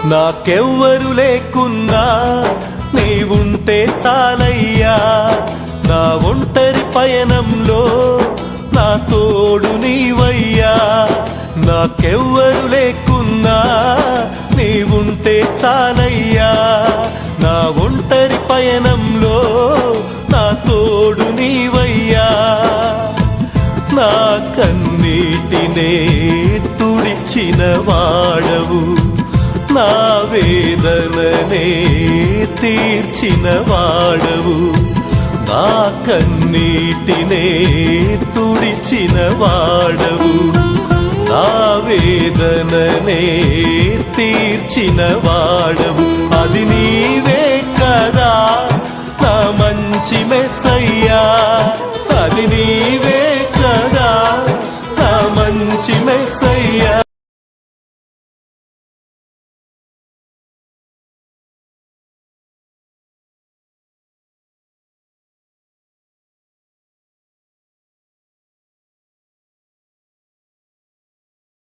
నాకెవ్వరు లేకున్నా నీవుంటే చాలయ్యా, నా ఒంటరి పయనంలో నా తోడు నీవయ్యా. నాకెవ్వరు లేకున్నా నీవుంటే చాలయ్యా, నా ఒంటరి పయనంలో నా తోడు నీవయ్యా. నా కన్నీటినే తుడిచిన వాడవు, నా వేదననే తీర్చిన వాడవు. నా కన్నీటినే తుడిచిన వాడవు, నా వేదననే తీర్చిన వాడవు. అది నీవే కదా నా మంచి మెస్సయ్యా.